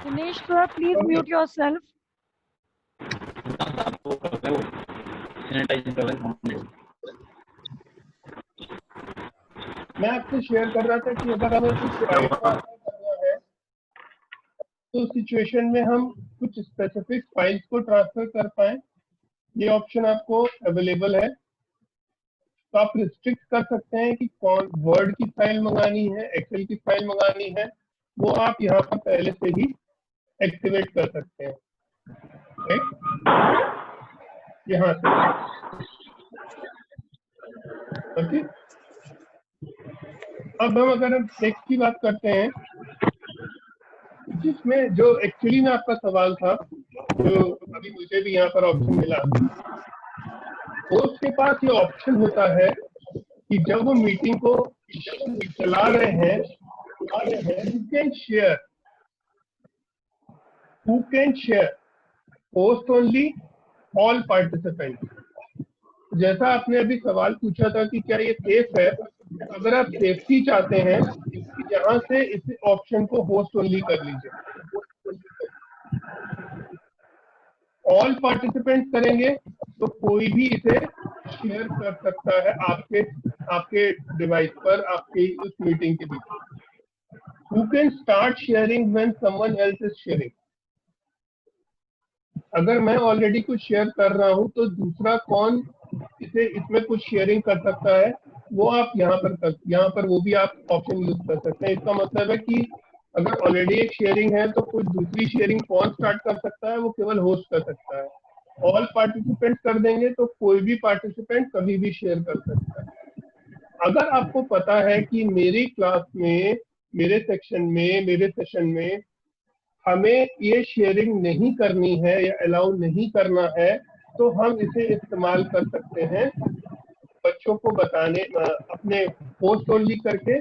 Dinesh sir, please mute yourself. मैं आपसे share कर रहा था कि अगर हमें कुछ फाइल ट्रांसफर करना है तो सिचुएशन में हम कुछ स्पेसिफिक फाइल्स को ट्रांसफर कर पाए, ये ऑप्शन आपको अवेलेबल है। तो आप रिस्ट्रिक्ट कर सकते हैं कि कौन वर्ड की फाइल मंगानी है, एक्सेल की फाइल मंगानी है, वो आप यहाँ पर पहले से ही एक्टिवेट कर सकते हैं। राइट, यहाँ से। ओके, अब हम अगर हम टेक्स्ट की बात करते हैं, जिसमें जो एक्चुअली में आपका सवाल था, जो अभी मुझे भी यहाँ पर ऑप्शन मिला, तो उसके पास ये ऑप्शन होता है कि जब वो मीटिंग को चला रहे हैं, who can share post only all participants। जैसा आपने अभी सवाल पूछा था कि क्या ये सेफ है, अगर आप सेफ्टी चाहते हैं यहाँ से इस ऑप्शन को होस्ट ओनली कर लीजिए। ऑल पार्टिसिपेंट्स करेंगे तो कोई भी इसे शेयर कर सकता है आपके डिवाइस पर, आपकी उस मीटिंग के बीच। Who can start sharing when someone else is sharing? अगर मैं ऑलरेडी कुछ शेयर कर रहा हूं तो दूसरा कौन इसमें कुछ शेयरिंग कर सकता है, वो आप यहाँ पर वो भी आप ऑप्शन यूज कर सकते हैं। इसका मतलब है कि अगर ऑलरेडी एक शेयरिंग है तो कुछ दूसरी शेयरिंग कौन स्टार्ट कर सकता है, वो केवल होस्ट कर सकता है। ऑल पार्टिसिपेंट कर देंगे तो कोई भी पार्टिसिपेंट कभी भी शेयर कर सकता है। अगर आपको पता है कि मेरी क्लास में, मेरे सेशन में हमें ये शेयरिंग नहीं करनी है या अलाउ नहीं करना है, तो हम इसे इस्तेमाल कर सकते हैं बच्चों को बताने, अपने पोस्ट ओनली करके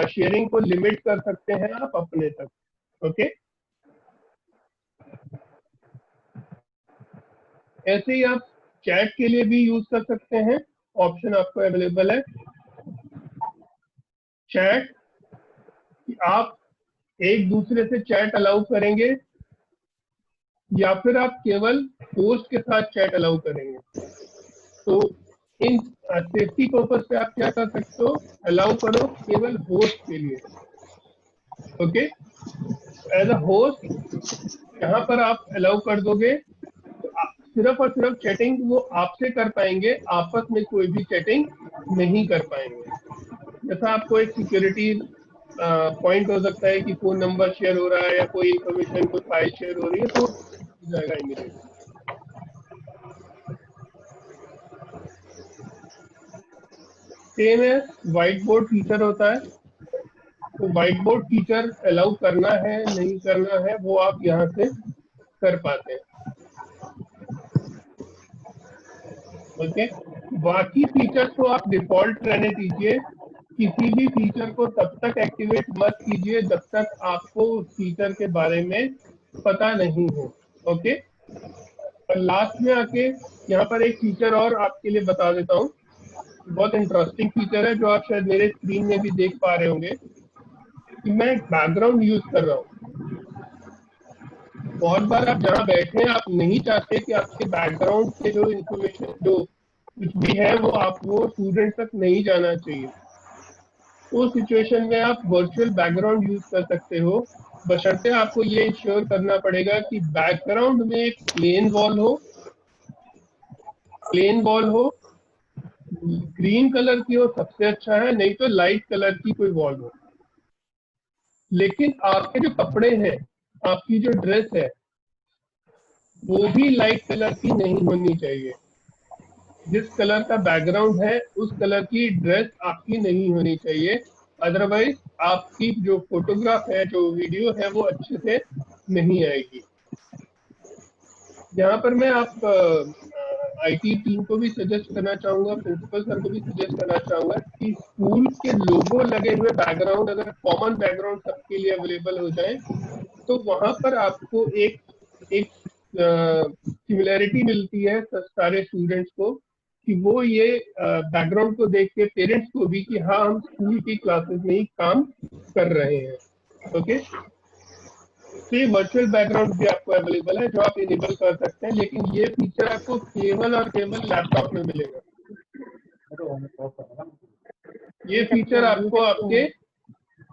शेयरिंग को लिमिट कर सकते हैं आप अपने तक। ओके, ऐसे ही आप चैट के लिए भी यूज कर सकते हैं, ऑप्शन आपको अवेलेबल है। चैट, आप एक दूसरे से चैट अलाउ करेंगे या फिर आप केवल होस्ट के साथ चैट अलाउ करेंगे। तो इन सेफ्टी पर्पस पे आप क्या कर सकते हो, अलाउ करो केवल होस्ट के लिए। ओके, एज अ होस्ट यहाँ पर आप अलाउ कर दोगे तो सिर्फ और सिर्फ चैटिंग वो आपसे कर पाएंगे, आपस में कोई भी चैटिंग नहीं कर पाएंगे। जैसा आपको एक सिक्योरिटी पॉइंट हो सकता है कि फोन नंबर शेयर हो रहा है या कोई इंफॉर्मेशन, कोई फाइल शेयर हो रही है, तो हो जाएगा इमीडिएटली। सेम है, व्हाइट बोर्ड फीचर होता है, तो व्हाइट बोर्ड फीचर अलाउ करना है नहीं करना है वो आप यहाँ से कर पाते हैं। ओके, बाकी फीचर को आप डिफॉल्ट रहने दीजिए, किसी भी फीचर को तब तक एक्टिवेट मत कीजिए जब तक आपको उस फीचर के बारे में पता नहीं हो। ओके, और लास्ट में आके यहाँ पर एक फीचर और आपके लिए बता देता हूँ, बहुत इंटरेस्टिंग फीचर है जो आप शायद मेरे स्क्रीन में भी देख पा रहे होंगे कि मैं बैकग्राउंड यूज कर रहा हूँ। बहुत बार आप जहाँ बैठे हैं आप नहीं चाहते कि आपके बैकग्राउंड के जो इंफॉर्मेशन, जो कुछ भी है वो स्टूडेंट तक नहीं जाना चाहिए। तो सिचुएशन में आप वर्चुअल बैकग्राउंड यूज कर सकते हो, बशर्ते आपको ये इंश्योर करना पड़ेगा कि बैकग्राउंड में एक प्लेन वॉल हो, ग्रीन कलर की हो सबसे अच्छा है, नहीं तो लाइट कलर की कोई वॉल हो। लेकिन आपके जो कपड़े हैं, आपकी जो ड्रेस है, वो भी लाइट कलर की नहीं होनी चाहिए। जिस कलर का बैकग्राउंड है उस कलर की ड्रेस आपकी नहीं होनी चाहिए, अदरवाइज आपकी जो फोटोग्राफ है, जो वीडियो है, वो अच्छे से नहीं आएगी। यहाँ पर मैं आईटी टीम को भी सजेस्ट करना चाहूंगा, प्रिंसिपल सर को भी सजेस्ट करना चाहूंगा कि स्कूल के लोगो लगे हुए बैकग्राउंड अगर कॉमन बैकग्राउंड सबके लिए अवेलेबल हो जाए तो वहां पर आपको एक एक सिमिलैरिटी मिलती है सारे स्टूडेंट्स को कि वो ये बैकग्राउंड को देख के पेरेंट्स को भी कि हाँ हम स्कूल की क्लासेस में ही काम कर रहे हैं। ओके, तो ये वर्चुअल बैकग्राउंड भी आपको अवेलेबल है जो आप इनेबल कर सकते हैं, लेकिन ये फीचर आपको केवल और केवल लैपटॉप में मिलेगा। ये फीचर आपको आपके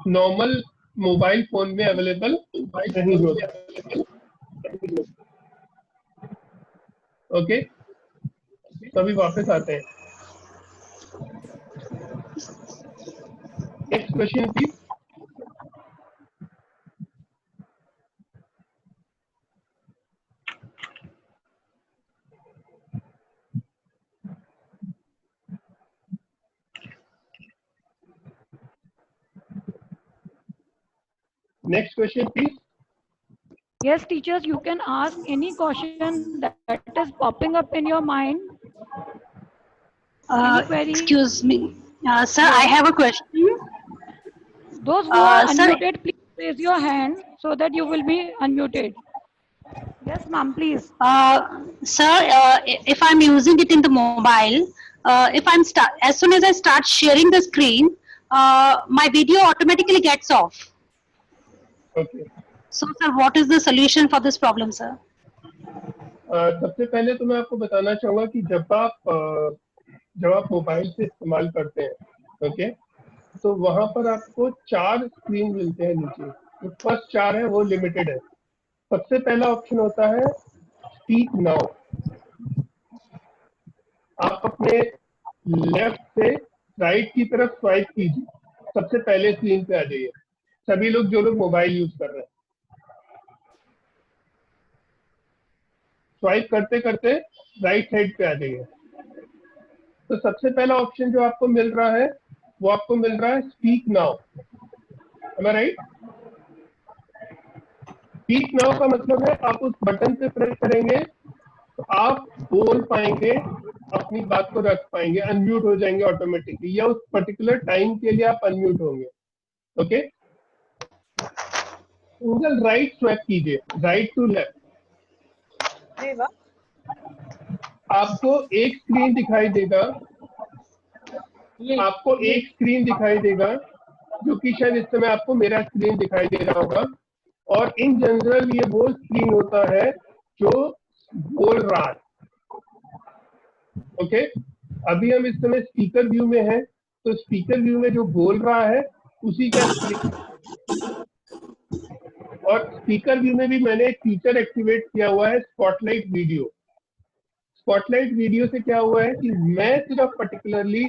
नॉर्मल मोबाइल फोन में अवेलेबल नहीं होता। ओके, तो अभी वापस आते हैं। Next question please. Next question, please. Yes, teachers, you can ask any question that is popping up in your mind. Any query? Excuse me. Sir, I have a question. Those who are sir- unmuted, please raise your hand so that you will be unmuted. Yes, ma'am, please. Sir, if I'm using it in the mobile, as soon as I start sharing the screen, my video automatically gets off. Okay. So, sir, what is the solution for this problem, sir? सबसे पहले तो मैं आपको बताना चाहूंगा कि जब आप मोबाइल से इस्तेमाल करते हैं, ओके, तो वहां पर आपको 4 स्क्रीन मिलते हैं नीचे। जो फर्स्ट 4 है वो लिमिटेड है। सबसे पहला ऑप्शन होता है स्पीक नाउ। आप अपने लेफ्ट से राइट की तरफ स्वाइप कीजिए, सबसे पहले स्क्रीन पे आ जाइए। सभी लोग जो लोग मोबाइल यूज कर रहे हैं, स्वाइप करते करते राइट साइड पे आ जाइए। तो सबसे पहला ऑप्शन जो आपको मिल रहा है वो आपको मिल रहा है स्पीक नाउ। एम आई राइट? स्पीक नाउ का मतलब है आप उस बटन पे प्रेस करेंगे तो आप बोल पाएंगे, अपनी बात को रख पाएंगे, अनम्यूट हो जाएंगे ऑटोमेटिकली, या उस पर्टिकुलर टाइम के लिए आप अनम्यूट होंगे। ओके, सिंगल राइट स्वैप कीजिए, राइट टू लेफ्ट। आपको एक स्क्रीन दिखाई देगा, आपको एक स्क्रीन दिखाई देगा जो कि शायद इस समय आपको मेरा स्क्रीन दिखाई दे रहा होगा। और इन जनरल ये वो स्क्रीन होता है जो बोल रहा है। ओके, अभी हम इस समय स्पीकर व्यू में हैं, तो स्पीकर व्यू में जो बोल रहा है उसी का स्क्रीन। और स्पीकर व्यू में भी मैंने एक फीचर एक्टिवेट किया हुआ है, स्पॉटलाइट वीडियो। स्पॉटलाइट वीडियो से क्या हुआ है कि मैं सिर्फ पर्टिकुलरली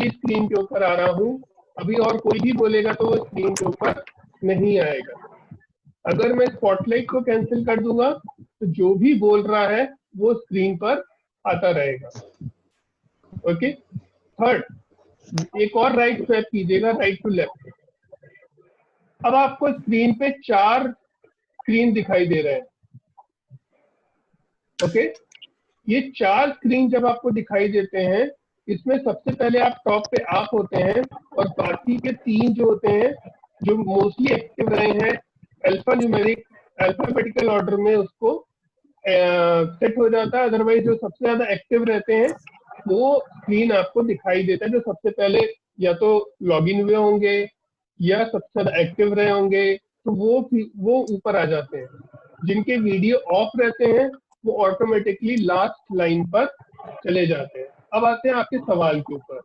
स्क्रीन के ऊपर आ रहा हूं, अभी और कोई भी बोलेगा तो वो स्क्रीन के ऊपर नहीं आएगा। अगर मैं स्पॉटलाइट को कैंसिल कर दूंगा तो जो भी बोल रहा है वो स्क्रीन पर आता रहेगा। ओके, थर्ड, एक और राइट स्वैप कीजिएगा, राइट टू लेफ्ट। अब आपको स्क्रीन पे 4 स्क्रीन दिखाई दे रहे हैं। ओके, ये 4 स्क्रीन जब आपको दिखाई देते हैं, इसमें सबसे पहले आप टॉप पे आप होते हैं और बाकी के 3 जो होते हैं जो मोस्टली एक्टिव रहे हैं अल्फाबेटिकल ऑर्डर में उसको सेट हो जाता है। अदरवाइज जो सबसे ज्यादा एक्टिव रहते हैं वो स्क्रीन आपको दिखाई देता है, जो सबसे पहले या तो लॉगिन हुए होंगे या सबसे ज्यादा एक्टिव रहे होंगे, तो वो ऊपर आ जाते हैं। जिनके वीडियो ऑफ रहते हैं वो ऑटोमेटिकली लास्ट लाइन पर चले जाते हैं। अब आते हैं आपके सवाल के ऊपर।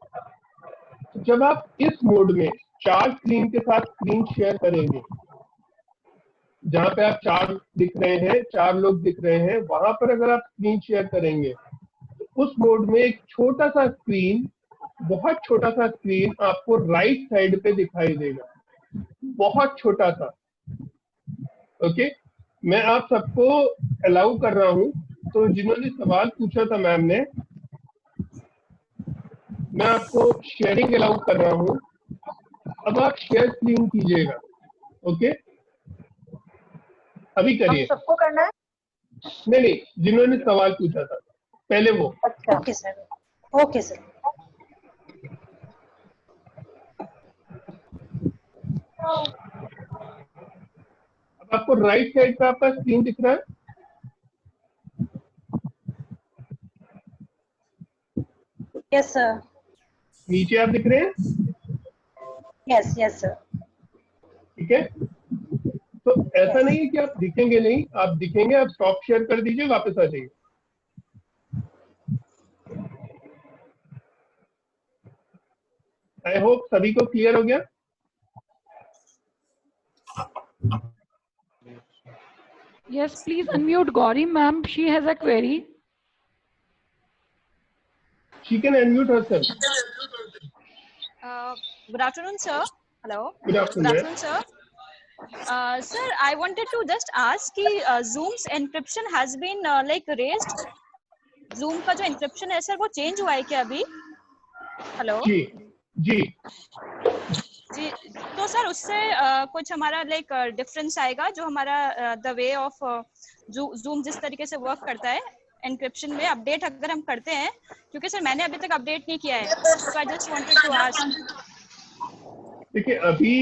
तो जब आप इस मोड में 4 स्क्रीन के साथ स्क्रीन शेयर करेंगे, जहां पे आप 4 दिख रहे हैं, 4 लोग दिख रहे हैं, वहां पर अगर आप स्क्रीन शेयर करेंगे तो उस मोड में एक छोटा सा स्क्रीन, बहुत छोटा सा स्क्रीन आपको राइट साइड पे दिखाई देगा, बहुत छोटा सा। ओके, मैं आप सबको अलाउ कर रहा हूं, तो जिन्होंने सवाल पूछा था मैम ने, मैं आपको शेयरिंग अलाउ कर रहा हूं। अब आप शेयर स्क्रीन कीजिएगा। ओके, अभी करिए। सबको करना है? नहीं, जिन्होंने सवाल पूछा था पहले वो। Okay sir, okay sir. अब आपको राइट साइड पे आपका स्क्रीन दिख रहा है? यस सर, नीचे आप दिख रहे हैं? Yes yes sir. ठीक है, तो ऐसा नहीं है कि आप दिखेंगे नहीं, आप दिखेंगे। आप स्टॉप शेयर कर दीजिए, वापस आ जाइए। आई होप सभी को क्लियर हो गया। Yes, please unmute Gauri ma'am. She has a query. She can unmute herself. Good afternoon, sir. Hello. Good afternoon. sir. Sir, I wanted to just ask कि Zoom's encryption has been like raised. Zoom का जो encryption है sir वो change हुआ है क्या अभी? Hello. जी जी जी, तो सर उससे कुछ हमारा लाइक डिफरेंस आएगा जो हमारा द वे ऑफ Zoom जिस तरीके से वर्क करता है एनक्रिप्शन में अपडेट अगर हम करते हैं, क्योंकि सर मैंने अभी तक अपडेट नहीं किया है, तो I just wanted to ask. देखिए, अभी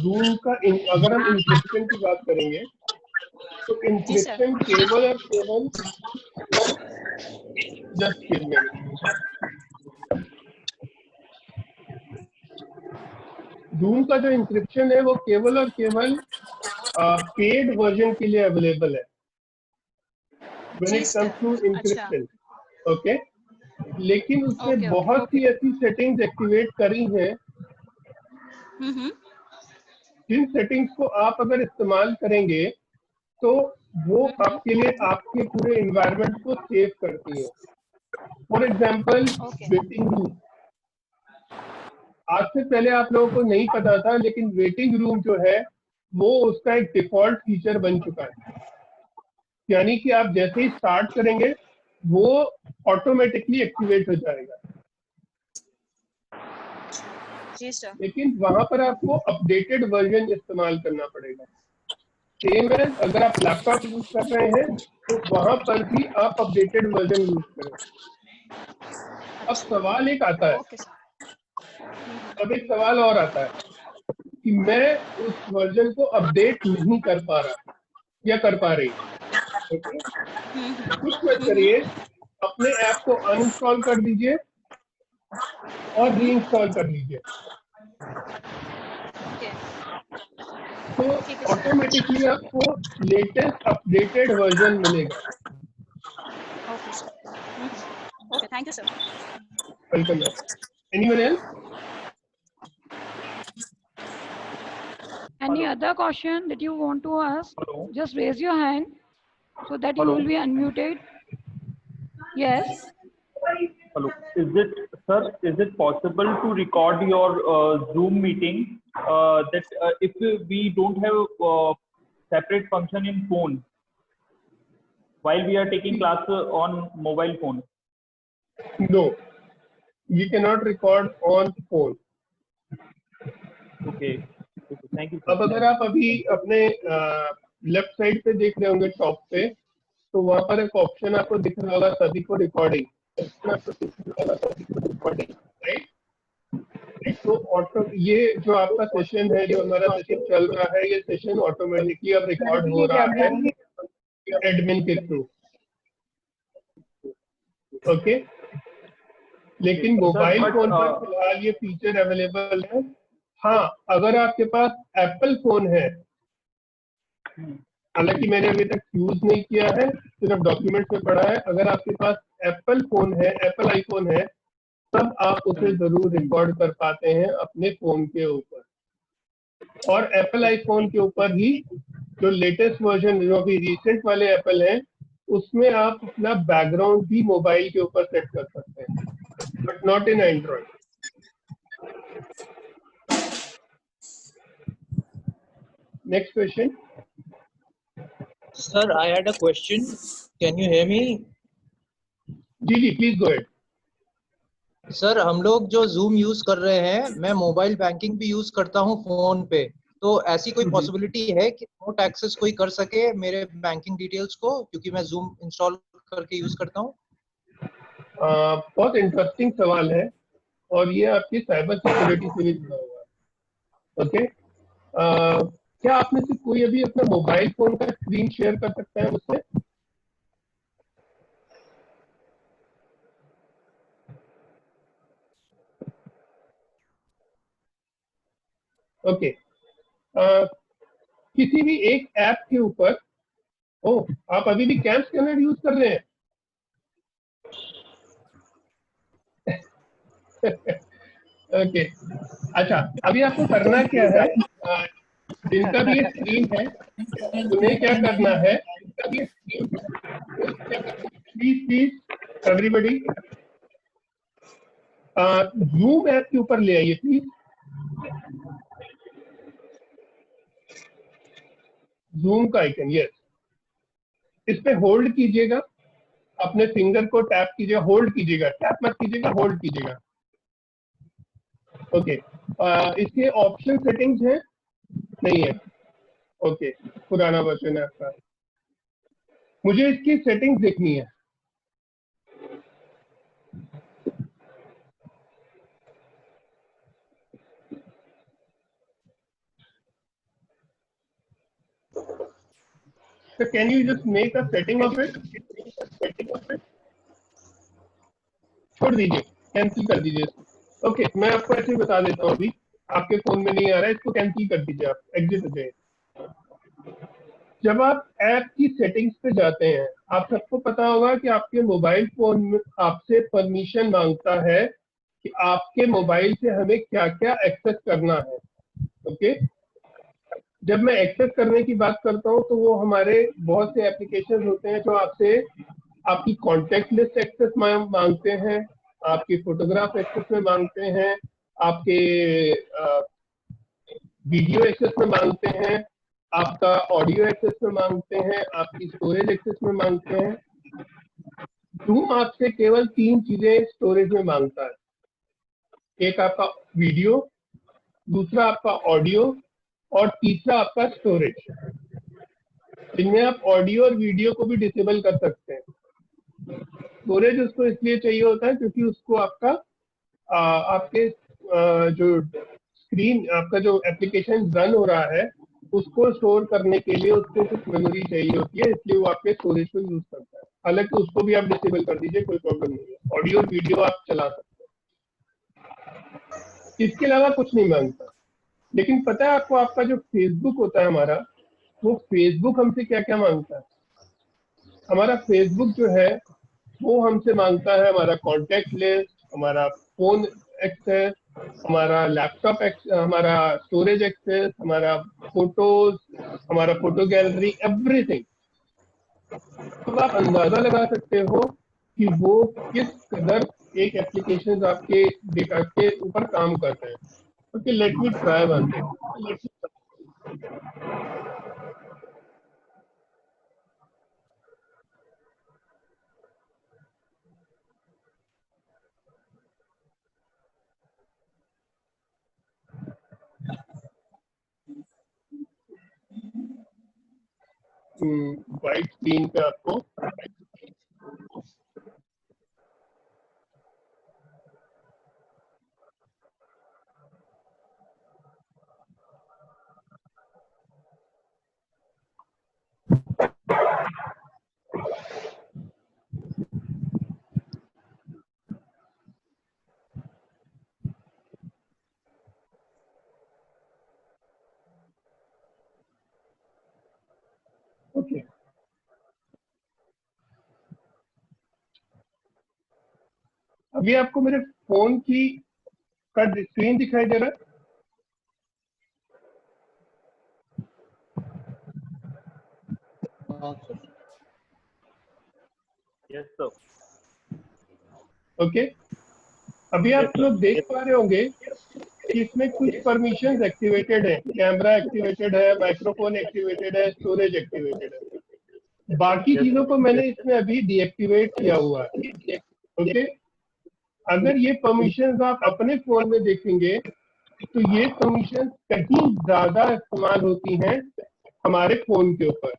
Zoom का अगर हम इंक्रिप्शन की बात करेंगे तो इंक्रिप्शन केवल और केवल जस्ट गिव मी, Zoom का जो इंक्रिप्शन है वो केवल और केवल पेड वर्जन के लिए अवेलेबल है when it comes to encryption. Okay, लेकिन उसने बहुत सी ऐसी सेटिंग्स एक्टिवेट करी हैं जिन सेटिंग्स को आप अगर इस्तेमाल करेंगे तो वो आपके लिए आपके पूरे एनवायरनमेंट को सेव करती है। For example, waiting room. आज से पहले आप लोगों को नहीं पता था, लेकिन वेटिंग रूम जो है वो उसका एक डिफॉल्ट फीचर बन चुका है। यानी कि आप जैसे ही स्टार्ट करेंगे वो ऑटोमेटिकली एक्टिवेट हो जाएगा। जी सर। लेकिन वहां पर आपको अपडेटेड वर्जन इस्तेमाल करना पड़ेगा। सेम है, अगर आप लैपटॉप यूज कर रहे हैं तो वहां पर भी आप अपडेटेड वर्जन यूज करें। अब सवाल एक आता है, अब एक सवाल और आता है कि मैं उस वर्जन को अपडेट नहीं कर पा रहा या कर पा रही। ओके, कुछ मत करिए, अपने ऐप को अनइंस्टॉल कर दीजिए और रीइंस्टॉल कर लीजिए, तो ऑटोमेटिकली आपको लेटेस्ट अपडेटेड वर्जन मिलेगा। Okay sir. Okay, thank you sir. Welcome. Anyone else? Any other question that you want to ask? Hello. Just raise your hand so that you Hello. will be unmuted. Yes. Hello. Is it possible to record your Zoom meeting that if we don't have separate function in phone while we are taking class on mobile phone? No, we cannot record on phone. Okay. Thank you. अब अगर आप अभी अपने left side पे देख रहे होंगे top पे, तो वहां पर एक ऑप्शन आपको दिख रहा होगा सभी को रिकॉर्डिंग, राइट? तो ऑटो ये जो आपका सेशन है, जो हमारा सेशन चल रहा है, ये सेशन ऑटोमेटिकली अब रिकॉर्ड हो रहा है एडमिन के थ्रू। ओके, लेकिन मोबाइल फोन पर फिलहाल ये फीचर अवेलेबल है। हाँ, अगर आपके पास एप्पल फोन है, हालांकि मैंने अभी तक यूज नहीं किया है, सिर्फ डॉक्यूमेंट में पढ़ा है, अगर आपके पास एप्पल फोन है, एप्पल आईफोन है, तब आप उसे जरूर रिकॉर्ड कर पाते हैं अपने फोन के ऊपर। और एप्पल आईफोन के ऊपर ही जो लेटेस्ट वर्जन, जो भी रिसेंट वाले एप्पल हैं, उसमें आप अपना बैकग्राउंड भी मोबाइल के ऊपर सेट कर सकते हैं, but not in Android. Next question. Sir, I had a question. Can you hear me? जी, please go ahead. सर, हम लोग जो Zoom यूज कर रहे हैं, मैं मोबाइल बैंकिंग भी यूज करता हूँ फोन पे, तो ऐसी कोई पॉसिबिलिटी है कि रिमोट एक्सेस कोई कर सके मेरे बैंकिंग डिटेल्स को, क्योंकि मैं जूम इंस्टॉल करके यूज करता हूँ? बहुत इंटरेस्टिंग सवाल है और ये आपकी साइबर सिक्योरिटी से भी जुड़ा हुआ है। ओके, क्या आप में से कोई अभी अपना मोबाइल फोन का स्क्रीन शेयर कर सकता है मुझसे? ओके, किसी भी एक ऐप के ऊपर, ओह आप अभी भी कैम स्कैनर यूज कर रहे हैं? ओके, अच्छा अभी आपको करना क्या है, जिनका भी ये स्क्रीन है उन्हें क्या करना है, प्लीज एवरीबडी जूम ऐप के ऊपर ले आइए प्लीज। जूम का आइकन, यस, इस पे होल्ड कीजिएगा, अपने फिंगर को टैप कीजिएगा, होल्ड कीजिएगा, टैप मत कीजिएगा, होल्ड कीजिएगा। ओके, इसके ऑप्शन सेटिंग्स हैं? नहीं है। ओके, पुराना वर्जन है आपका, मुझे इसकी सेटिंग्स देखनी है। So can you just make a setting of it? छोड़ दीजिए, कैंसिल कर दीजिए। ओके, मैं आपको ऐसे ही बता देता हूँ, अभी आपके फोन में नहीं आ रहा है, इसको कैंसिल कर दीजिए, आप एग्जिट हो जाइए। जब आप ऐप की सेटिंग्स पे जाते हैं, आप सबको पता होगा कि आपके मोबाइल फोन में आपसे परमिशन मांगता है कि आपके मोबाइल से हमें क्या क्या एक्सेस करना है। ओके, जब मैं एक्सेस करने की बात करता हूँ तो वो हमारे बहुत से एप्लीकेशन होते हैं जो आपसे आपकी कॉन्टेक्ट लिस्ट एक्सेस मांगते हैं, आपकी फोटोग्राफ एक्सेस में मांगते हैं, आपके वीडियो एक्सेस में मांगते हैं, आपका ऑडियो एक्सेस में मांगते हैं, आपकी स्टोरेज एक्सेस में मांगते हैं। जूम आपसे केवल 3 चीजें स्टोरेज में मांगता है, एक आपका वीडियो, दूसरा आपका ऑडियो और तीसरा आपका स्टोरेज। इनमें आप ऑडियो और वीडियो को भी डिसेबल कर सकते हैं। स्टोरेज उसको इसलिए चाहिए होता है क्योंकि उसको आपका आपके जो स्क्रीन, आपका जो एप्लीकेशन रन हो रहा है उसको स्टोर करने के लिए उसको कुछ मेमोरी चाहिए होती है, इसलिए वो आपके स्टोरेज को यूज करता है। हालांकि उसको भी आप डिसेबल कर दीजिए, कोई प्रॉब्लम नहीं है, ऑडियो और वीडियो आप चला सकते हैं। इसके अलावा कुछ नहीं मांगता। लेकिन पता है आपको, आपका जो फेसबुक होता है हमारा, वो फेसबुक हमसे क्या क्या मांगता है? हमारा फेसबुक जो है वो हमसे मांगता है हमारा कॉन्टेक्ट लिस्ट, हमारा फोन एक्सेस, हमारा लैपटॉप एक्सेस, हमारा स्टोरेज एक्सेस, हमारा फोटोज, हमारा फोटो गैलरी, एवरीथिंग। तो आप अंदाजा लगा सकते हो कि वो किस कदर एक एप्लीकेशन आपके डेटा के ऊपर काम करते हैं। Okay, let me try one thing. White screen पे आपको ओके, अभी आपको मेरे फोन की का स्क्रीन दिखाई दे रहा है? Yes, sir. ओके, अभी आप लोग देख पा रहे होंगे कि इसमें कुछ परमिशंस एक्टिवेटेड है, कैमरा एक्टिवेटेड है, माइक्रोफोन एक्टिवेटेड है, स्टोरेज एक्टिवेटेड है। बाकी चीजों को मैंने इसमें अभी डीएक्टिवेट किया हुआ है। ओके, अगर ये परमिशंस आप अपने फोन में देखेंगे तो ये परमिशन कहीं ज्यादा इस्तेमाल होती हैं हमारे फोन के ऊपर।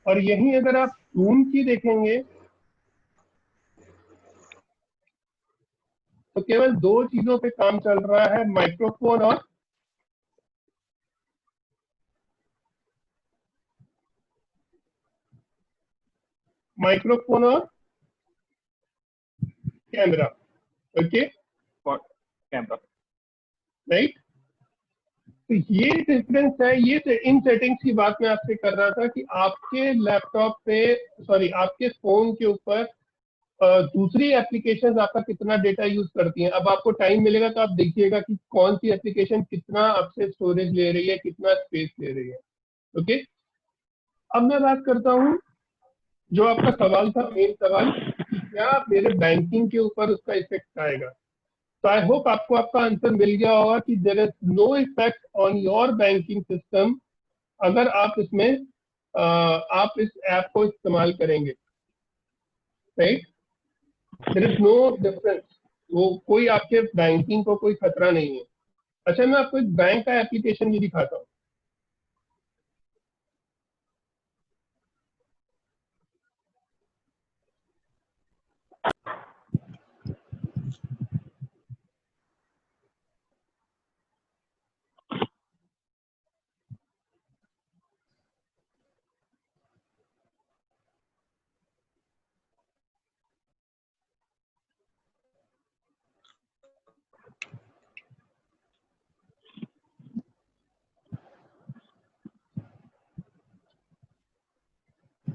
और यही अगर आप जूम की देखेंगे तो केवल दो चीजों पे काम चल रहा है, माइक्रोफोन और कैमरा। Okay camera, right. तो ये डिफरेंस है, ये इन सेटिंग्स की बात मैं आपसे कर रहा था कि आपके लैपटॉप पे, सॉरी आपके फोन के ऊपर दूसरी एप्लीकेशंस आपका कितना डेटा यूज करती हैं। अब आपको टाइम मिलेगा तो आप देखिएगा कि कौन सी एप्लीकेशन कितना आपसे स्टोरेज ले रही है, कितना स्पेस ले रही है। ओके, अब मैं बात करता हूँ जो आपका सवाल था, मेन सवाल कि क्या मेरे बैंकिंग के ऊपर उसका इफेक्ट आएगा। तो आई होप आपको आपका आंसर मिल गया होगा कि there is no effect on your banking system अगर आप इसमें आप इस ऐप को इस्तेमाल करेंगे, right. There is no difference, वो कोई आपके बैंकिंग को कोई खतरा नहीं है। अच्छा, मैं आपको एक बैंक का एप्लीकेशन भी दिखाता हूँ।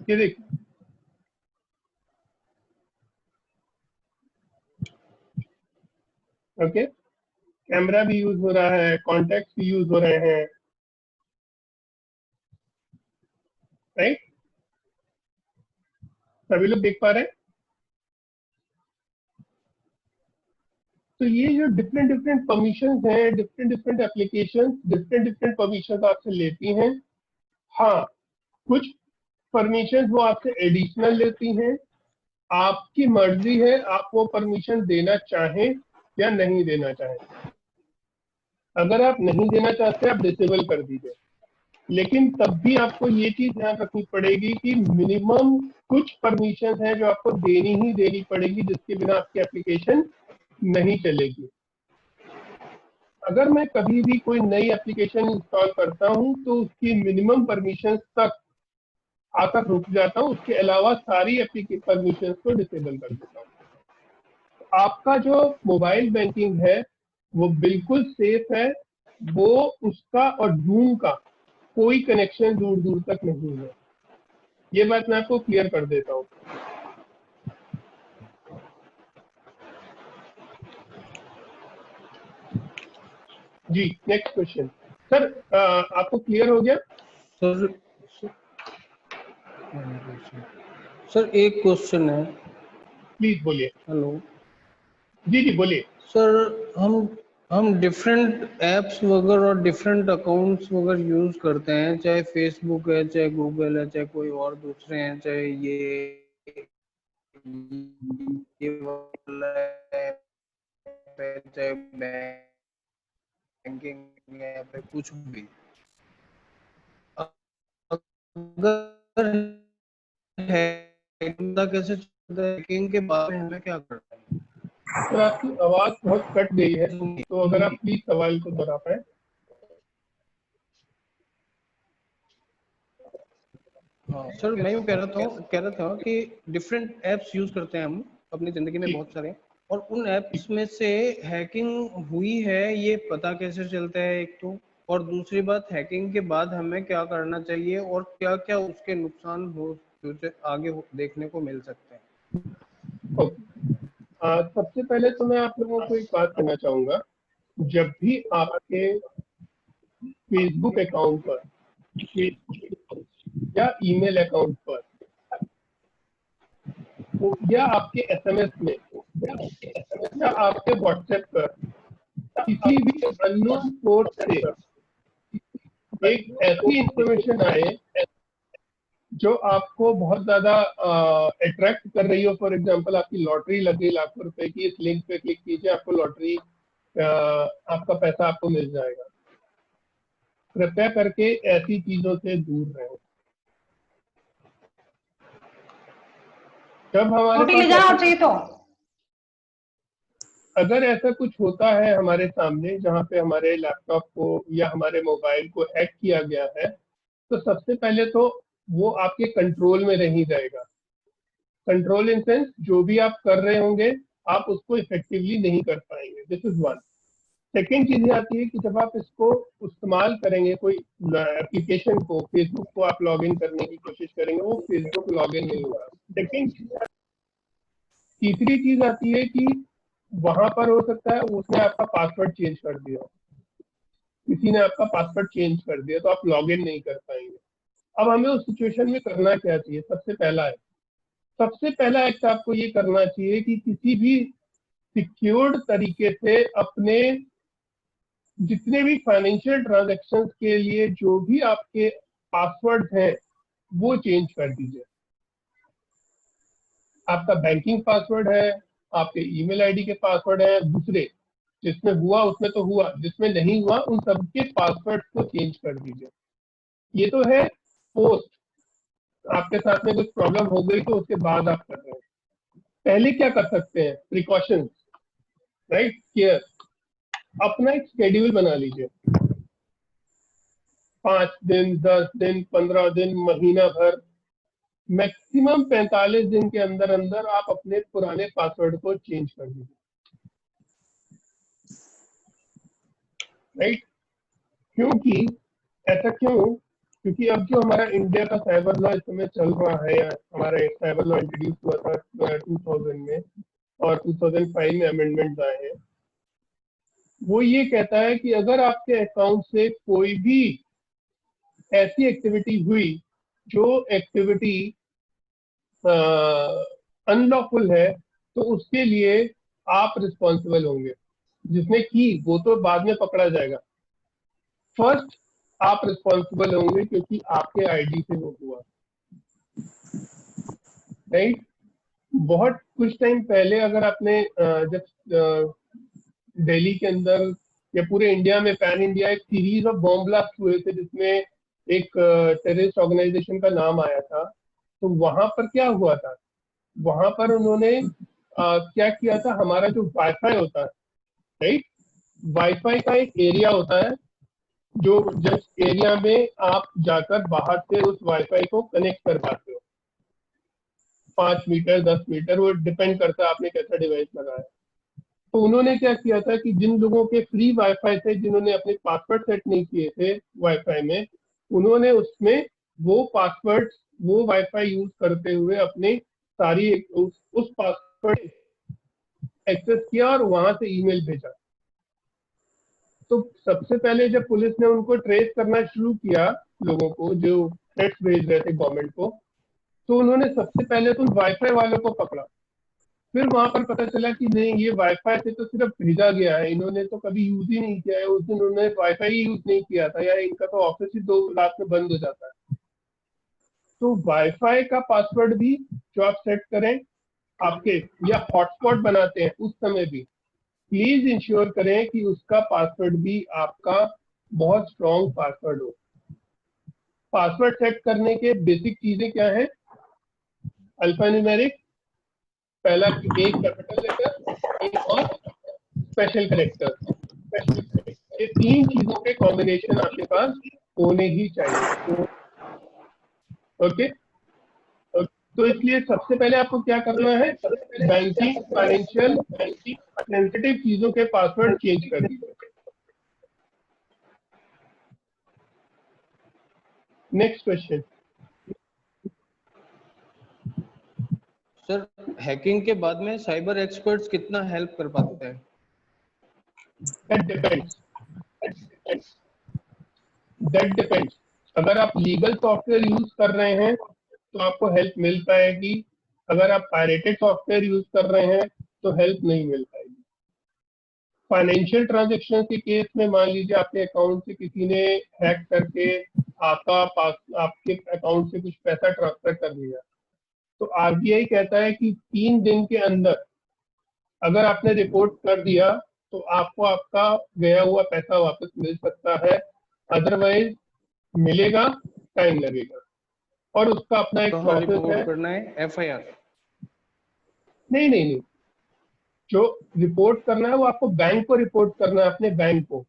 ये देखिए, ओके, कैमरा भी यूज हो रहा है, कॉन्टेक्ट भी यूज हो रहे हैं, राइट। सभी लोग देख पा रहे हैं। तो ये जो डिफरेंट डिफरेंट परमिशंस हैं, different different application different different permissions आपसे लेती हैं। हाँ, कुछ परमिशन वो आपसे एडिशनल लेती हैं, आपकी मर्जी है आप वो परमिशन देना चाहें या नहीं देना चाहें। अगर आप नहीं देना चाहते आप डिसेबल कर दीजिए, लेकिन तब भी आपको ये चीज ध्यान रखनी पड़ेगी कि मिनिमम कुछ परमिशन है जो आपको देनी ही देनी पड़ेगी, जिसके बिना आपकी एप्लीकेशन नहीं चलेगी। अगर मैं कभी भी कोई नई एप्लीकेशन इंस्टॉल करता हूं तो उसकी मिनिमम परमिशन तक आकर रुक जाता हूं, उसके अलावा सारी एप्लीकेशन परमिशन को डिसेबल कर देता हूं। आपका जो मोबाइल बैंकिंग है वो बिल्कुल सेफ है, वो उसका और जूम का कोई कनेक्शन दूर दूर तक नहीं है। ये बात मैं आपको क्लियर कर देता हूँ। जी, नेक्स्ट क्वेश्चन सर, आपको क्लियर हो गया? सर सर एक क्वेश्चन है। प्लीज बोलिए। हेलो जी जी बोलिए। सर, हम डिफरेंट एप्स वगैरह और डिफरेंट अकाउंट्स वगैरह यूज करते हैं, चाहे फेसबुक है, चाहे गूगल है, चाहे कोई और दूसरे हैं, चाहे ये वाला ऐप है, चाहे बैंकिंग ऐप है, कुछ भी। अगर कैसे चलता है, हैकिंग के बारे में हमें क्या करना है? सर आपकी आवाज बहुत कट गई है, तो अगर आप प्लीज सवाल को दोहरा पाए। हाँ सर, मैं यूँ कह रहा था कि डिफरेंट एप्स यूज करते हैं हम अपनी जिंदगी में बहुत सारे, और उन एप्स में से हैकिंग हुई है ये पता कैसे चलता है, एक तो, और दूसरी बात हैकिंग के बाद हमें क्या करना चाहिए और क्या क्या उसके नुकसान हो फ्यूचर आगे देखने को मिल सकते हैं। सबसे पहले तो मैं आप लोगों को एक बात कहना चाहूंगा, जब भी आपके फेसबुक अकाउंट पर या ईमेल अकाउंट पर या आपके एसएमएस में या आपके व्हाट्सएप पर किसी भी अननोन सोर्स से एक ऐसी इंफॉर्मेशन आए जो आपको बहुत ज्यादा अट्रैक्ट कर रही हो, फॉर एग्जांपल आपकी लॉटरी लगी लाखों रुपए की, इस लिंक पे क्लिक कीजिए, आपको लॉटरी आपका पैसा आपको मिल जाएगा। कृपया करके ऐसी चीजों से दूर रहें। जब हमारे पास अगर ऐसा कुछ होता है हमारे सामने जहाँ पे हमारे लैपटॉप को या हमारे मोबाइल को हैक किया गया है, तो सबसे पहले तो वो आपके कंट्रोल में नहीं जाएगा। कंट्रोल इन सेंस जो भी आप कर रहे होंगे आप उसको इफेक्टिवली नहीं कर पाएंगे। This is one. सेकेंड चीज आती है कि जब आप इसको इस्तेमाल करेंगे, कोई एप्लीकेशन को, फेसबुक को आप लॉग इन करने की कोशिश करेंगे, वो फेसबुक लॉग इन नहीं होगा। सेकेंड तीसरी चीज आती है कि वहां पर हो सकता है उसने आपका पासवर्ड चेंज कर दिया, किसी ने आपका पासवर्ड चेंज कर दिया, तो आप लॉग इन नहीं कर पाएंगे। अब हमें उस सिचुएशन में करना क्या चाहिए? सबसे पहला एक्ट आपको ये करना चाहिए कि किसी भी सिक्योर्ड तरीके से अपने जितने भी फाइनेंशियल ट्रांजैक्शंस के लिए जो भी आपके पासवर्ड हैं वो चेंज कर दीजिए। आपका बैंकिंग पासवर्ड है, आपके ईमेल आईडी के पासवर्ड है, दूसरे जिसमें हुआ उसमें तो हुआ, जिसमें नहीं हुआ उन सबके पासवर्ड को चेंज कर दीजिए। ये तो है पोस्ट, आपके साथ में कुछ प्रॉब्लम हो गई तो उसके बाद आप कर रहे हैं। पहले क्या कर सकते हैं? Precautions, right, care. अपना एक शेड्यूल बना लीजिए, 5 दिन, 10 दिन, 15 दिन, महीना भर, मैक्सिमम 45 दिन के अंदर अंदर आप अपने पुराने पासवर्ड को चेंज कर दीजिए, राइट। क्योंकि ऐसा क्यों? क्योंकि अब जो हमारा इंडिया का साइबर लॉ इस समय चल रहा है, या हमारा एक साइबर लॉ इंट्रोड्यूस हुआ था 2000 में और 2005 में अमेंडमेंट आए हैं, वो ये कहता है कि अगर आपके अकाउंट से कोई भी ऐसी एक्टिविटी हुई जो एक्टिविटी अनलॉफुल है, तो उसके लिए आप रिस्पॉन्सिबल होंगे। जिसने की वो तो बाद में पकड़ा जाएगा, फर्स्ट आप रिस्पॉन्सिबल होंगे क्योंकि आपके आईडी से वो हुआ, राइट। बहुत कुछ टाइम पहले अगर आपने जब दिल्ली के अंदर या पूरे इंडिया में, पैन इंडिया, एक सीरीज ऑफ बॉम्ब ब्लास्ट हुए थे जिसमें एक टेररिस्ट ऑर्गेनाइजेशन का नाम आया था, तो वहां पर क्या हुआ था? वहां पर उन्होंने क्या किया था, हमारा जो वाईफाई होता है, राइट, वाईफाई का एक एरिया होता है जो जिस एरिया में आप जाकर बाहर से उस वाईफाई को कनेक्ट कर पाते हो, 5 मीटर 10 मीटर, वो डिपेंड करता है आपने कैसा डिवाइस लगाया। तो उन्होंने क्या किया था कि जिन लोगों के फ्री वाईफाई थे, जिन्होंने अपने पासवर्ड सेट नहीं किए थे वाईफाई में, उन्होंने उसमें वो पासवर्ड, वो वाईफाई यूज करते हुए अपने सारी उस पासवर्ड एक्सेस किया और वहां से ईमेल भेजा। तो सबसे पहले जब पुलिस ने उनको ट्रेस करना शुरू किया, लोगों को जो थ्रेट्स भेज रहे थे गवर्नमेंट को, तो उन्होंने सबसे पहले तो वाईफाई वालों को पकड़ा। फिर वहां पर पता चला कि नहीं, ये वाईफाई से तो सिर्फ भेजा गया है, इन्होंने तो कभी यूज ही नहीं किया है, उस दिन उन्होंने वाईफाई ही यूज नहीं किया था, या इनका तो ऑफिस ही 2 रात में बंद हो जाता है। तो वाईफाई का पासवर्ड भी जो आप सेट करें आपके, या हॉटस्पॉट बनाते हैं उस समय भी प्लीज इंश्योर करें कि उसका पासवर्ड भी आपका बहुत स्ट्रॉन्ग पासवर्ड हो। पासवर्ड सेट करने के बेसिक चीजें क्या है? अल्फान्यूमेरिक, पहला एक कैपिटल लेटर, एक और स्पेशल कैरेक्टर, ये 3 चीजों के कॉम्बिनेशन आपके पास होने ही चाहिए। ओके, तो इसलिए सबसे पहले आपको क्या करना है? बैंकिंग, फाइनेंशियल, सेंसिटिव चीजों के पासवर्ड चेंज कर दीजिए। Next question. सर, हैकिंग के बाद में साइबर एक्सपर्ट्स कितना हेल्प कर पाते हैं? That depends. अगर आप लीगल सॉफ्टवेयर यूज कर रहे हैं तो आपको हेल्प मिल पाएगी। अगर आप पायरेटेड सॉफ्टवेयर यूज कर रहे हैं तो हेल्प नहीं मिल पाएगी। फाइनेंशियल ट्रांजेक्शन के केस में मान लीजिए आपके अकाउंट से किसी ने हैक करके आपके अकाउंट से कुछ पैसा ट्रांसफर कर दिया, तो आरबीआई कहता है कि 3 दिन के अंदर अगर आपने रिपोर्ट कर दिया तो आपको आपका गया हुआ पैसा वापस मिल सकता है, अदरवाइज मिलेगा टाइम लगेगा। और उसका अपना एक कहाँ प्रोसेस है। रिपोर्ट करना है? एफआईआर? नहीं नहीं नहीं, जो रिपोर्ट करना है वो आपको बैंक को रिपोर्ट करना है, अपने बैंक को।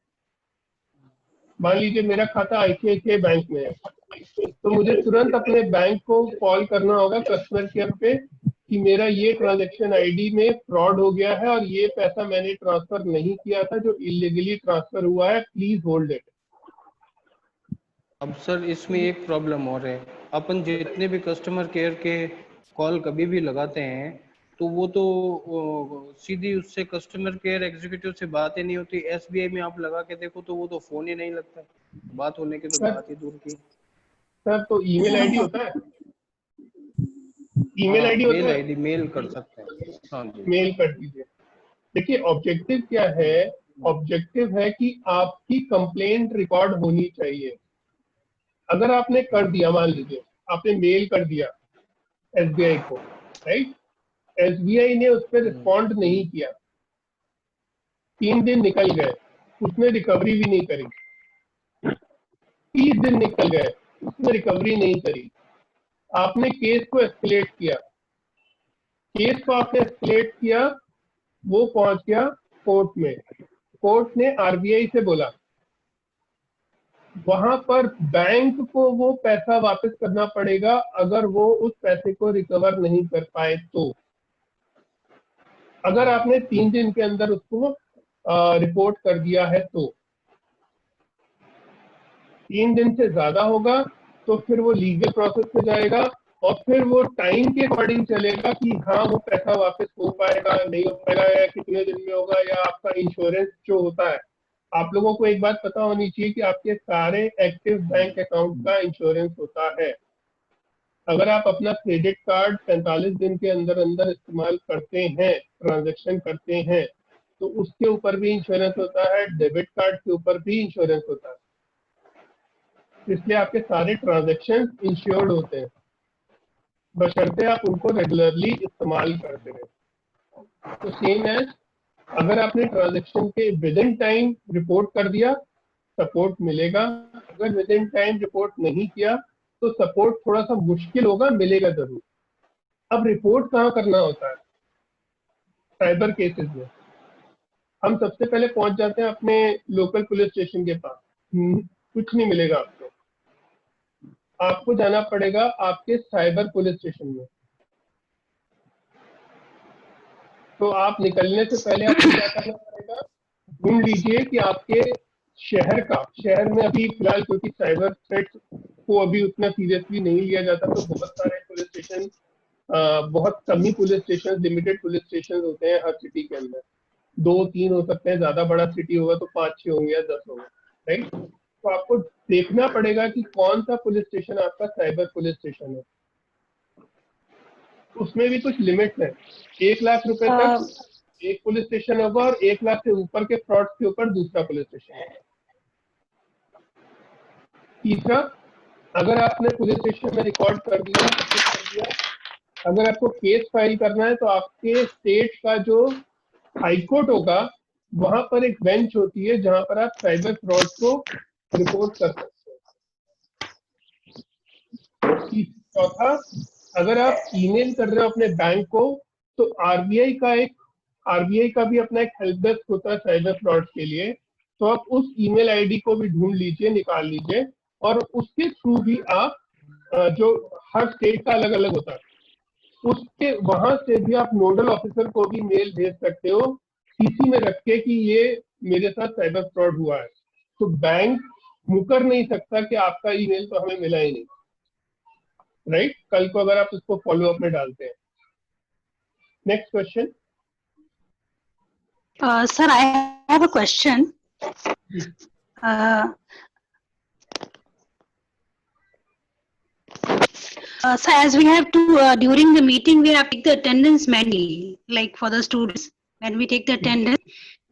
मान लीजिए मेरा खाता आईसीआईसीआई बैंक में है, तो मुझे तुरंत अपने बैंक को कॉल करना होगा कस्टमर केयर पे कि मेरा ये ट्रांजैक्शन आईडी में फ्रॉड हो गया है और ये पैसा मैंने ट्रांसफर नहीं किया था, जो इलीगली ट्रांसफर हुआ है, प्लीज होल्ड इट। अब सर इसमें एक प्रॉब्लम और है, अपन जितने भी कस्टमर केयर के कॉल कभी भी लगाते हैं तो वो तो सीधी उससे कस्टमर केयर एग्जीक्यूटिव से बात ही नहीं होती। एसबीआई में आप लगा के देखो तो वो तो फोन ही नहीं लगता, बात होने की तो बात ही दूर की। सर तो ईमेल आईडी होता है, ईमेल आईडी होता है, मेल आईडी मेल कर सकते हैं। हाँ जी, मेल कर दीजिए। देखिए ऑब्जेक्टिव क्या है, ऑब्जेक्टिव है कि आपकी कंप्लेंट रिकॉर्ड होनी चाहिए। अगर आपने कर दिया, मान लीजिए आपने मेल कर दिया एसबीआई को, राइट, एसबीआई ने उस पर रिस्पॉन्ड नहीं किया, 3 दिन निकल गए, उसने रिकवरी भी नहीं करी, 30 दिन निकल गए, उसने रिकवरी नहीं करी, आपने केस को एस्केलेट किया, केस को आपने एस्केलेट किया, वो पहुंच गया कोर्ट में, कोर्ट ने आरबीआई से बोला, वहां पर बैंक को वो पैसा वापस करना पड़ेगा अगर वो उस पैसे को रिकवर नहीं कर पाए तो। अगर आपने 3 दिन के अंदर उसको रिपोर्ट कर दिया है तो, 3 दिन से ज्यादा होगा तो फिर वो लीगल प्रोसेस पे जाएगा और फिर वो टाइम के अकॉर्डिंग चलेगा कि हाँ वो पैसा वापस हो पाएगा नहीं हो पाएगा, या कितने दिन में होगा, या आपका इंश्योरेंस जो होता है। आप लोगों को एक बात पता होनी चाहिए कि आपके सारे एक्टिव बैंक अकाउंट का इंश्योरेंस होता है। अगर आप अपना क्रेडिट कार्ड 45 दिन के अंदर अंदर इस्तेमाल करते हैं, ट्रांजैक्शन करते हैं, तो उसके ऊपर भी इंश्योरेंस होता है, डेबिट कार्ड के ऊपर भी इंश्योरेंस होता है। इसलिए आपके सारे ट्रांजैक्शन इंश्योर्ड होते हैं, बशर्ते आप उनको रेगुलरली इस्तेमाल करते रहे। तो सेम एज अगर आपने ट्रांजैक्शन के विद इन टाइम रिपोर्ट कर दिया, सपोर्ट मिलेगा। अगर विद इन टाइम रिपोर्ट नहीं किया तो सपोर्ट थोड़ा सा मुश्किल होगा, मिलेगा जरूर। अब रिपोर्ट कहाँ करना होता है? साइबर केसेस में हम सबसे पहले पहुंच जाते हैं अपने लोकल पुलिस स्टेशन के पास, कुछ नहीं मिलेगा आपको, आपको जाना पड़ेगा आपके साइबर पुलिस स्टेशन में। तो आप निकलने से पहले आपको क्या करना पड़ेगा, ढूंढ लीजिए कि आपके शहर में अभी फिलहाल, क्योंकि साइबर थ्रेट को अभी उतना सीरियसली नहीं लिया जाता, तो बहुत सारे पुलिस स्टेशन, बहुत कम ही police station, limited police station होते हैं हर सिटी के अंदर, 2-3 हो सकते हैं, ज्यादा बड़ा सिटी होगा तो 5-6 होंगे या 10 होंगे, राइट। तो आपको देखना पड़ेगा कि कौन सा पुलिस स्टेशन आपका साइबर पुलिस स्टेशन है। उसमें भी कुछ लिमिट्स है, 1 लाख रुपए तक एक पुलिस स्टेशन होगा और 1 लाख से ऊपर के फ्रॉड के ऊपर दूसरा पुलिस स्टेशन है। तीसरा, अगर आपने पुलिस स्टेशन में रिकॉर्ड कर दिया, अगर आपको केस फाइल करना है तो आपके स्टेट का जो हाईकोर्ट होगा वहां पर एक बेंच होती है जहां पर आप साइबर फ्रॉड को रिपोर्ट कर सकते हैं। चौथा, अगर आप ईमेल कर रहे हो अपने बैंक को तो आरबीआई का भी अपना एक हेल्प डेस्क होता है साइबर फ्रॉड के लिए, तो आप उस ईमेल आईडी को भी ढूंढ लीजिए, निकाल लीजिए, और उसके थ्रू भी आप, जो हर स्टेट का अलग अलग होता है, उसके वहां से भी आप नोडल ऑफिसर को भी मेल भेज सकते हो सीसी में रख के कि ये मेरे साथ साइबर फ्रॉड हुआ है। तो बैंक मुकर नहीं सकता कि आपका ईमेल तो हमें मिला ही नहीं, राइट, कल को अगर आप उसको फॉलो अप में डालते हैं। Next question. Sir, I have a question. So as we have to, during the meeting, we have to take the attendance manually, like for the students. When we take the attendance,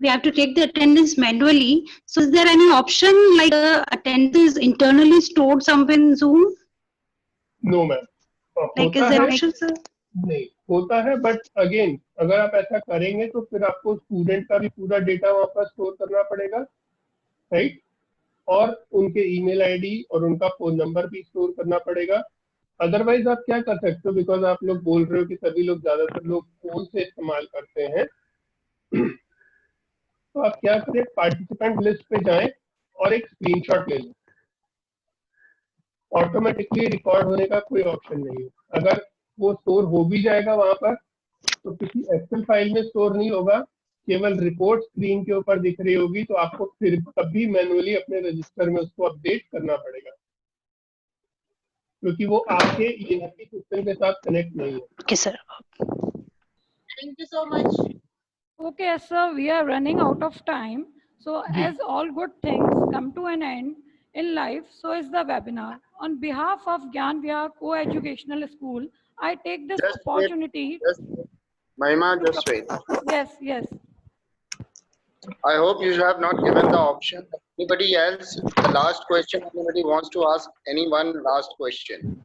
we have to take the attendance manually. So is there any option like attendance is internally stored somewhere in Zoom? No ma'am, Like is होता there है, option, sir? नहीं होता है, but again अगर आप ऐसा करेंगे तो फिर आपको स्टूडेंट का भी पूरा डेटा वहाँ पर स्टोर करना पड़ेगा, राइट, और उनके ईमेल आईडी और उनका फोन नंबर भी स्टोर करना पड़ेगा। अदरवाइज आप क्या कर सकते हो, बिकॉज आप लोग बोल रहे हो कि सभी लोग, ज्यादातर लोग फोन से इस्तेमाल करते हैं, तो आप क्या करें, पार्टिसिपेंट लिस्ट पे जाएं और एक स्क्रीनशॉट ले लें। ऑटोमेटिकली रिकॉर्ड होने का कोई ऑप्शन नहीं है। अगर वो स्टोर हो भी जाएगा वहां पर, तो किसी एक्सेल फाइल में स्टोर नहीं होगा, केवल रिपोर्ट स्क्रीन के ऊपर दिख रही होगी, तो आपको फिर कभी मैनुअली अपने रजिस्टर में उसको अपडेट करना पड़ेगा, क्योंकि वो आपके ERP सिस्टम के साथ कनेक्ट नहीं है। Okay, sir. Thank you so much. Okay, sir, we are running out of time. So as all good things come to an end in life, so is the webinar. On behalf of Gyan Vihar Co-Educational School, I take this Just wait. opportunity. Mahima, just wait. Yes, yes. I hope you have not given the option. Anybody else? The last question. Anybody wants to ask anyone last question?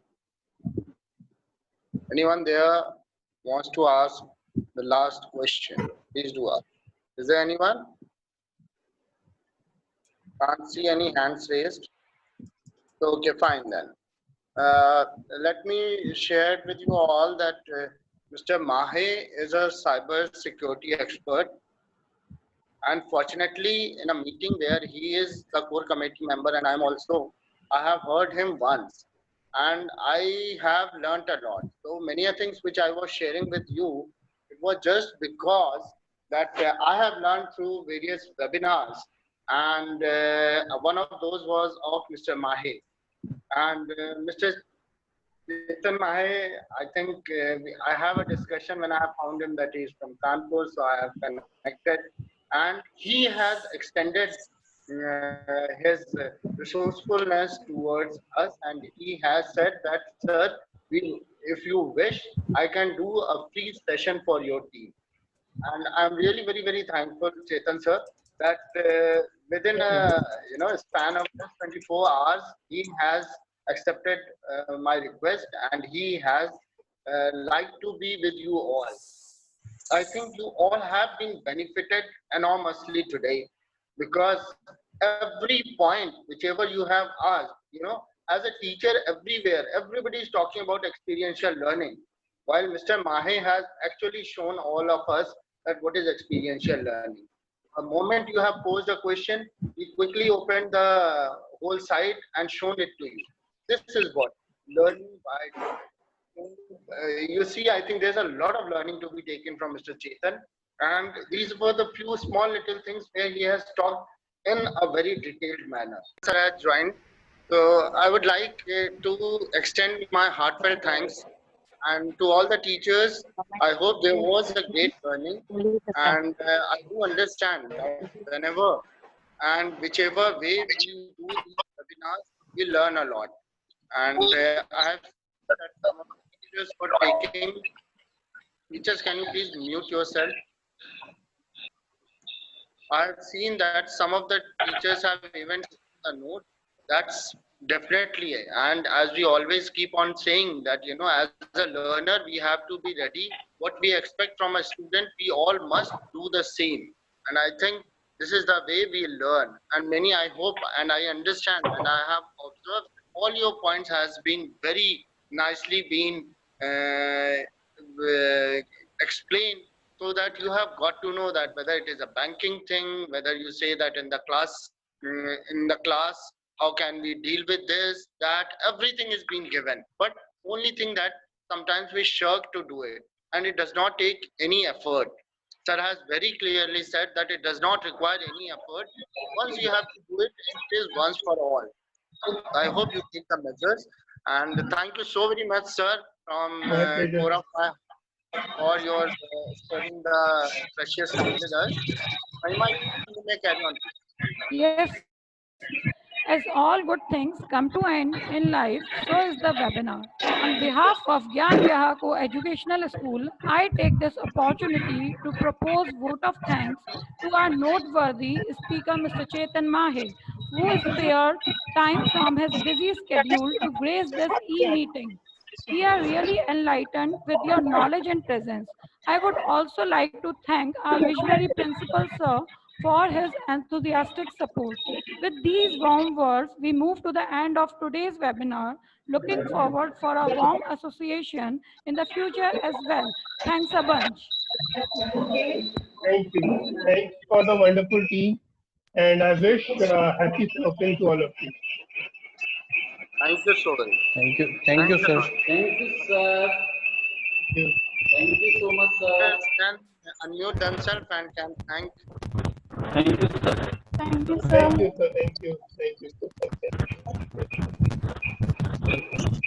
Anyone there wants to ask the last question? Please do ask. Is there anyone? Can't see any hands raised. So, okay, fine then. Let me share it with you all that Mr. Mahe is a cyber security expert. Unfortunately, in a meeting where he is the core committee member and I'm also, I have heard him once and I have learnt a lot. So many things which I was sharing with you, it was just because that I have learned through various webinars, and one of those was of Mr. Mahe. And Mr. Chetan Mahe, I think I have a discussion when I have found him that he is from Kanpur, so I have connected. And he has extended his resourcefulness towards us, and he has said that, sir, if you wish, I can do a free session for your team. And I'm really very, very thankful to Chetan, sir, that within a span of just 24 hours, he has accepted my request, and he has liked to be with you all. I think you all have been benefited enormously today, because every point, whichever you have asked, as a teacher everywhere, everybody is talking about experiential learning, while Mr. Mahe has actually shown all of us that what is experiential learning. The moment you have posed a question, he quickly opened the whole site and shown it to you. This is what learning by you see, I think there's a lot of learning to be taken from Mr. Chetan, and these were the few small little things where he has talked in a very detailed manner. Sir, I joined, so I would like to extend my heartfelt thanks, and to all the teachers. I hope there was a great learning, and I do understand that whenever and whichever way we do these webinars, we learn a lot, and I have that some of the teachers for taking. Teachers, can you please mute yourself? I have seen that some of the teachers have even a note. That's definitely, and as we always keep on saying that, as a learner, we have to be ready. What we expect from a student, we all must do the same. And I think this is the way we learn. And many, I hope, and I understand, and I have observed all your points has been very nicely been explained, so that you have got to know that whether it is a banking thing, whether you say that in the class, how can we deal with this, that everything is being given. But only thing that sometimes we shirk to do it, and it does not take any effort. Sir has very clearly said that it does not require any effort. Once you have to do it, it is once for all. I hope you take the measures, and thank you so very much, sir, from core of my for your spending the precious time with us. Mahima, you may carry on. Yes. As all good things come to end in life, so is the webinar. On behalf of Gyan Vihaar Co-Educational School, I take this opportunity to propose vote of thanks to our noteworthy speaker, Mr. Chetan Mahe, who is spared time from his busy schedule to grace this e-meeting. We are really enlightened with your knowledge and presence. I would also like to thank our visionary principal, sir, for his enthusiastic support. With these warm words, we move to the end of today's webinar. Looking forward for a warm association in the future as well. Thanks a bunch. Thank you. Thanks for the wonderful team, and I wish happy surfing to all of you. Thank you so very much. Thank you, sir. Thank you, sir. Thank you. Thank you so much, sir. Can unmute themselves and can thank. Thank you, sir. Thank you, sir. Thank you, sir. Thank you. Thank you.